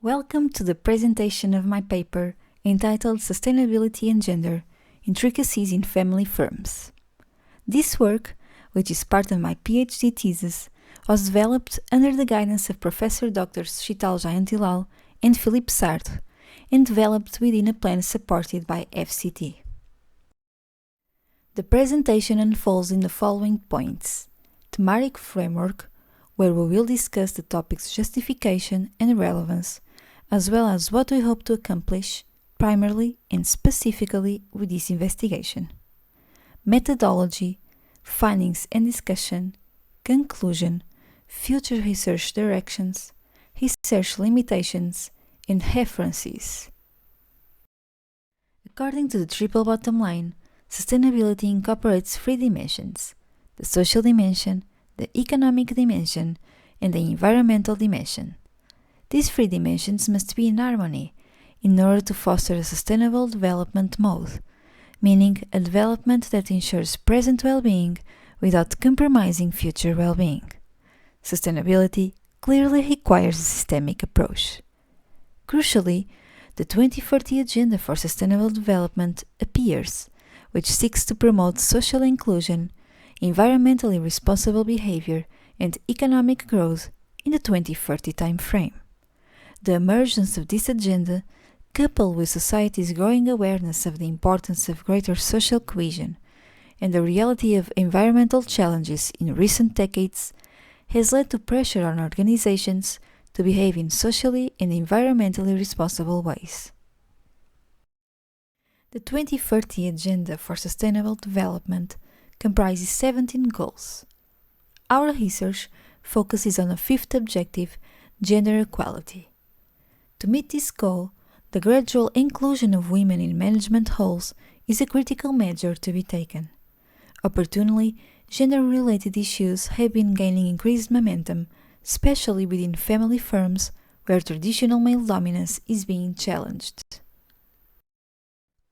Welcome to the presentation of my paper entitled Sustainability and Gender, Intricacies in Family Firms. This work, which is part of my PhD thesis, was developed under the guidance of Professor Drs. Shital JAYANTILAL and Filipe SARDO and developed within a plan supported by FCT. The presentation unfolds in the following points: thematic framework, where we will discuss the topic's justification and relevance, as well as what we hope to accomplish, primarily and specifically with this investigation. Methodology, findings and discussion, conclusion, future research directions, research limitations, and references. According to the triple bottom line, sustainability incorporates three dimensions: the social dimension, the economic dimension, and the environmental dimension. These three dimensions must be in harmony in order to foster a sustainable development mode, meaning a development that ensures present well-being without compromising future well-being. Sustainability clearly requires a systemic approach. Crucially, the 2030 Agenda for Sustainable Development appears, which seeks to promote social inclusion, environmentally responsible behavior, and economic growth in the 2030 timeframe. The emergence of this agenda, coupled with society's growing awareness of the importance of greater social cohesion and the reality of environmental challenges in recent decades, has led to pressure on organizations to behave in socially and environmentally responsible ways. The 2030 Agenda for Sustainable Development comprises 17 goals. Our research focuses on the fifth objective, gender equality. To meet this goal, the gradual inclusion of women in management roles is a critical measure to be taken. Opportunely, gender-related issues have been gaining increased momentum, especially within family firms where traditional male dominance is being challenged.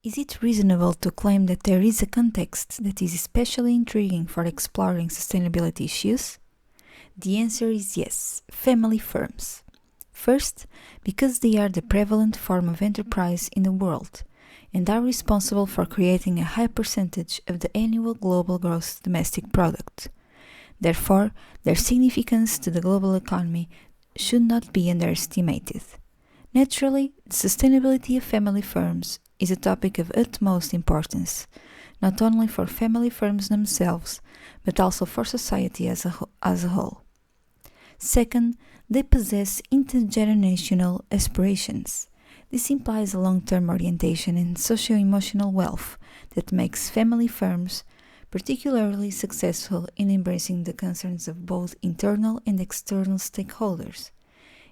Is it reasonable to claim that there is a context that is especially intriguing for exploring sustainability issues? The answer is yes, family firms. First, because they are the prevalent form of enterprise in the world and are responsible for creating a high percentage of the annual global gross domestic product. Therefore, their significance to the global economy should not be underestimated. Naturally, the sustainability of family firms is a topic of utmost importance, not only for family firms themselves, but also for society as a whole. Second, they possess intergenerational aspirations. This implies a long-term orientation and socio-emotional wealth that makes family firms particularly successful in embracing the concerns of both internal and external stakeholders,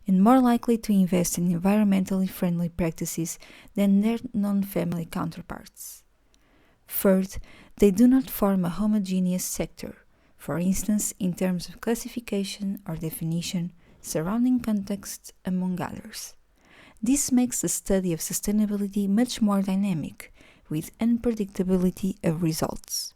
and more likely to invest in environmentally friendly practices than their non-family counterparts. Third, they do not form a homogeneous sector, for instance in terms of classification or definition, surrounding context, among others. This makes the study of sustainability much more dynamic, with unpredictability of results.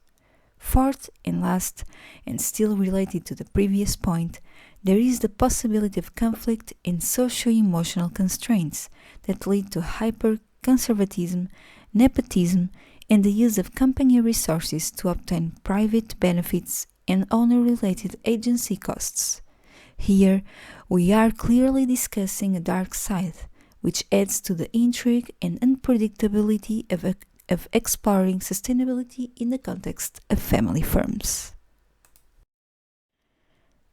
Fourth and last, and still related to the previous point, there is the possibility of conflict and socio-emotional constraints that lead to hyper-conservatism, nepotism, and the use of company resources to obtain private benefits and owner-related agency costs. Here, we are clearly discussing a dark side, which adds to the intrigue and unpredictability of exploring sustainability in the context of family firms.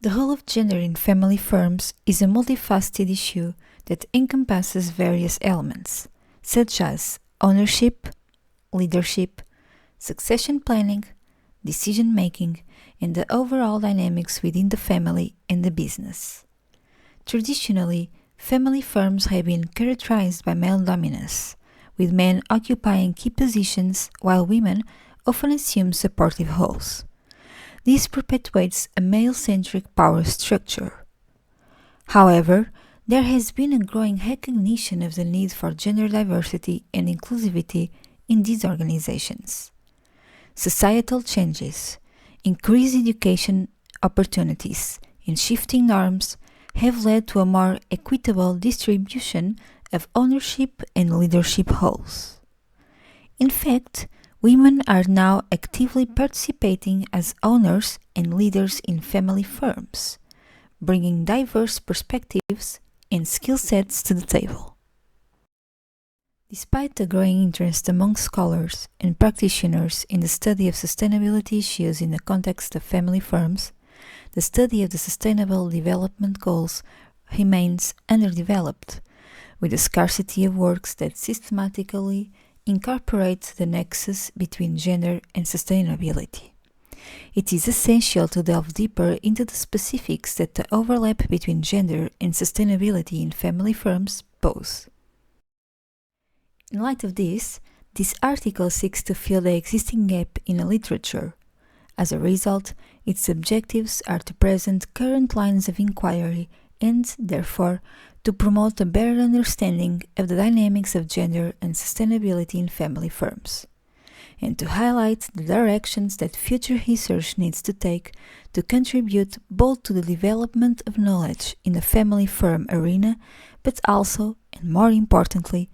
The role of gender in family firms is a multifaceted issue that encompasses various elements, such as ownership, leadership, succession planning, decision-making, and the overall dynamics within the family and the business. Traditionally, family firms have been characterized by male dominance, with men occupying key positions while women often assume supportive roles. This perpetuates a male-centric power structure. However, there has been a growing recognition of the need for gender diversity and inclusivity in these organizations. Societal changes, increased education opportunities, and shifting norms have led to a more equitable distribution of ownership and leadership roles. In fact, women are now actively participating as owners and leaders in family firms, bringing diverse perspectives and skill sets to the table. Despite the growing interest among scholars and practitioners in the study of sustainability issues in the context of family firms, the study of the Sustainable Development Goals remains underdeveloped, with a scarcity of works that systematically incorporate the nexus between gender and sustainability. It is essential to delve deeper into the specifics that the overlap between gender and sustainability in family firms pose. In light of this article seeks to fill the existing gap in the literature. As a result, its objectives are to present current lines of inquiry and, therefore, to promote a better understanding of the dynamics of gender and sustainability in family firms, and to highlight the directions that future research needs to take to contribute both to the development of knowledge in the family firm arena, but also, and more importantly,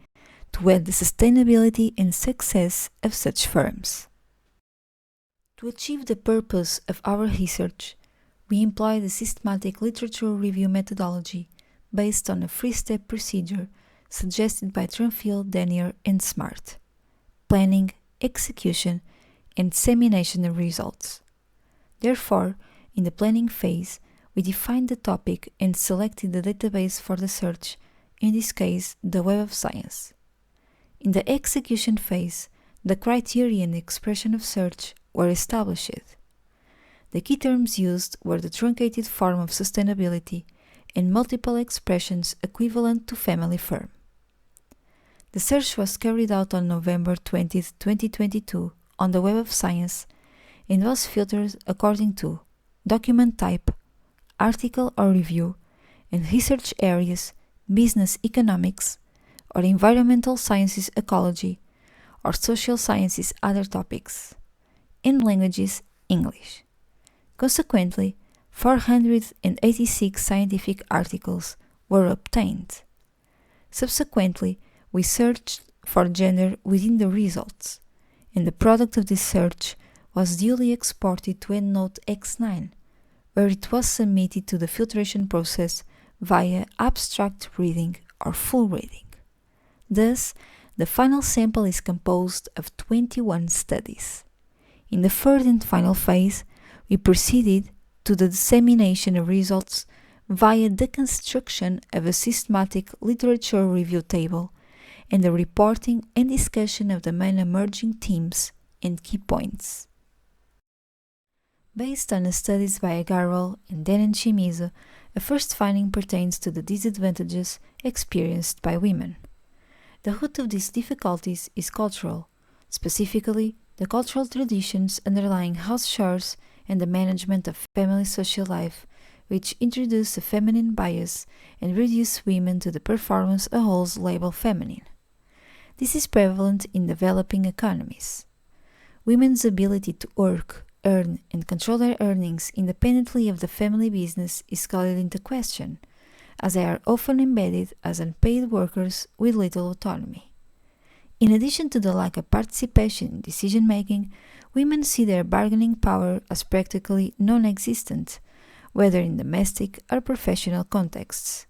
to add the sustainability and success of such firms. To achieve the purpose of our research, we employ the systematic literature review methodology based on a three-step procedure suggested by Tranfield, Denier, and Smart: planning, execution, and dissemination of results. Therefore, in the planning phase, we defined the topic and selected the database for the search, in this case, the Web of Science. In the execution phase, the criteria and expression of search were established. The key terms used were the truncated form of sustainability and multiple expressions equivalent to family firm. The search was carried out on November 20, 2022 on the Web of Science and was filtered according to document type, article or review, and research areas, business economics, or environmental sciences ecology, or social sciences other topics, and languages English. Consequently, 486 scientific articles were obtained. Subsequently, we searched for gender within the results, and the product of this search was duly exported to EndNote X9, where it was submitted to the filtration process via abstract reading or full reading. Thus, the final sample is composed of 21 studies. In the third and final phase, we proceeded to the dissemination of results via the construction of a systematic literature review table and the reporting and discussion of the main emerging themes and key points. Based on the studies by Agarwal and Denon Chimizo, a first finding pertains to the disadvantages experienced by women. The root of these difficulties is cultural, specifically the cultural traditions underlying house chores and the management of family social life, which introduce a feminine bias and reduce women to the performance a whole's label feminine. This is prevalent in developing economies. Women's ability to work, earn, and control their earnings independently of the family business is called into question, as they are often embedded as unpaid workers with little autonomy. In addition to the lack of participation in decision-making, women see their bargaining power as practically non-existent, whether in domestic or professional contexts.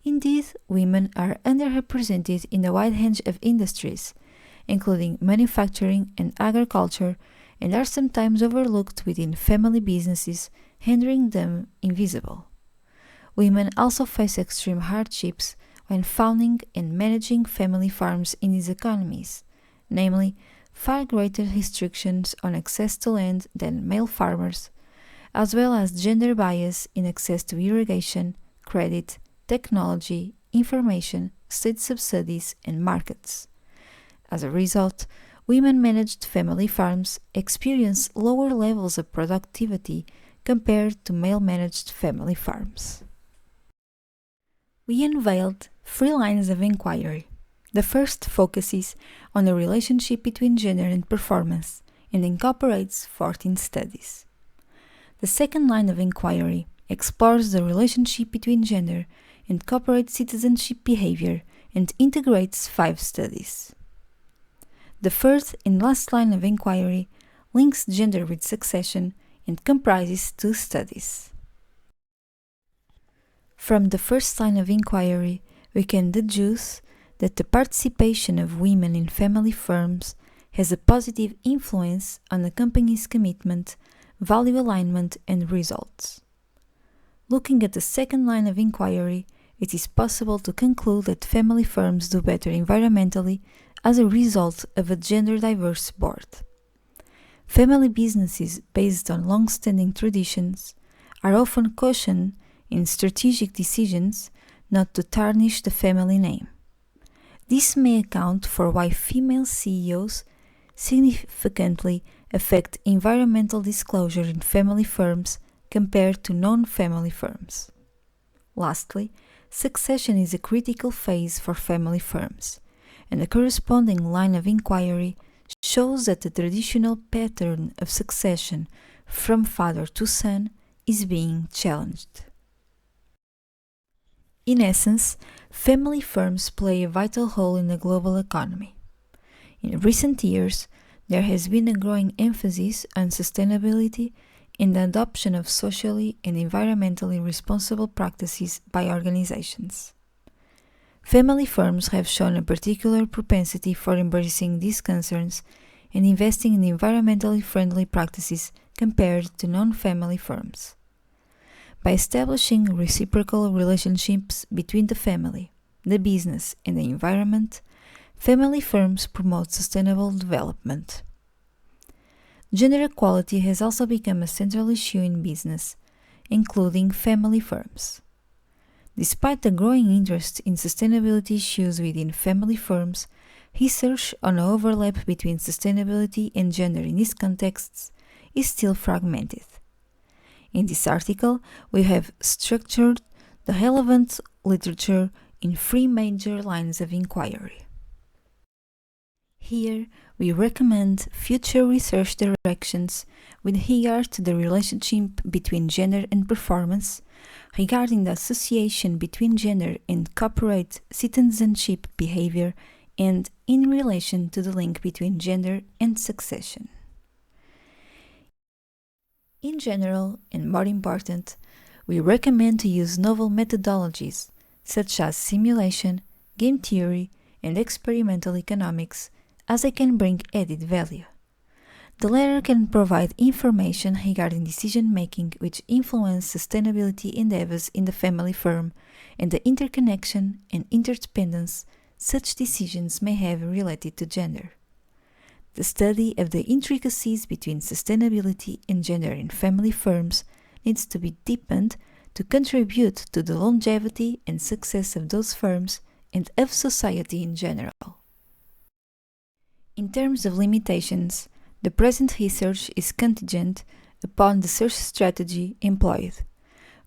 Indeed, women are underrepresented in a wide range of industries, including manufacturing and agriculture, and are sometimes overlooked within family businesses, rendering them invisible. Women also face extreme hardships when founding and managing family farms in these economies, namely, far greater restrictions on access to land than male farmers, as well as gender bias in access to irrigation, credit, technology, information, state subsidies, and markets. As a result, women-managed family farms experience lower levels of productivity compared to male-managed family farms. We unveiled 3 lines of inquiry. The first focuses on the relationship between gender and performance and incorporates 14 studies. The second line of inquiry explores the relationship between gender and corporate citizenship behavior, and integrates 5 studies. The first and last line of inquiry links gender with succession and comprises 2 studies. From the first line of inquiry, we can deduce that the participation of women in family firms has a positive influence on the company's commitment, value alignment, and results. Looking at the second line of inquiry, it is possible to conclude that family firms do better environmentally as a result of a gender-diverse board. Family businesses based on long-standing traditions are often cautioned in strategic decisions not to tarnish the family name. This may account for why female CEOs significantly affect environmental disclosure in family firms compared to non-family firms. Lastly, succession is a critical phase for family firms, and the corresponding line of inquiry shows that the traditional pattern of succession from father to son is being challenged. In essence, family firms play a vital role in the global economy. In recent years, there has been a growing emphasis on sustainability and the adoption of socially and environmentally responsible practices by organizations. Family firms have shown a particular propensity for embracing these concerns and investing in environmentally friendly practices compared to non-family firms. By establishing reciprocal relationships between the family, the business, and the environment, family firms promote sustainable development. Gender equality has also become a central issue in business, including family firms. Despite the growing interest in sustainability issues within family firms, research on the overlap between sustainability and gender in these contexts is still fragmented. In this article, we have structured the relevant literature in 3 major lines of inquiry. Here, we recommend future research directions with regard to the relationship between gender and performance, regarding the association between gender and corporate citizenship behavior, and in relation to the link between gender and succession. In general, and more important, we recommend to use novel methodologies such as simulation, game theory, and experimental economics, as they can bring added value. The latter can provide information regarding decision-making which influence sustainability endeavors in the family firm and the interconnection and interdependence such decisions may have related to gender. The study of the intricacies between sustainability and gender in family firms needs to be deepened to contribute to the longevity and success of those firms and of society in general. In terms of limitations, the present research is contingent upon the search strategy employed,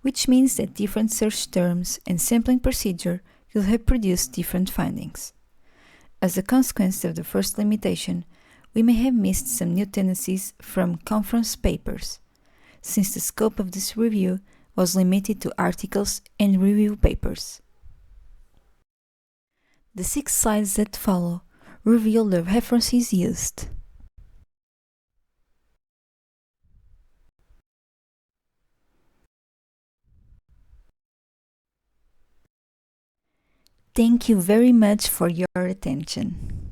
which means that different search terms and sampling procedure could have produced different findings. As a consequence of the first limitation, we may have missed some new tendencies from conference papers, since the scope of this review was limited to articles and review papers. The 6 slides that follow reveal the references used. Thank you very much for your attention.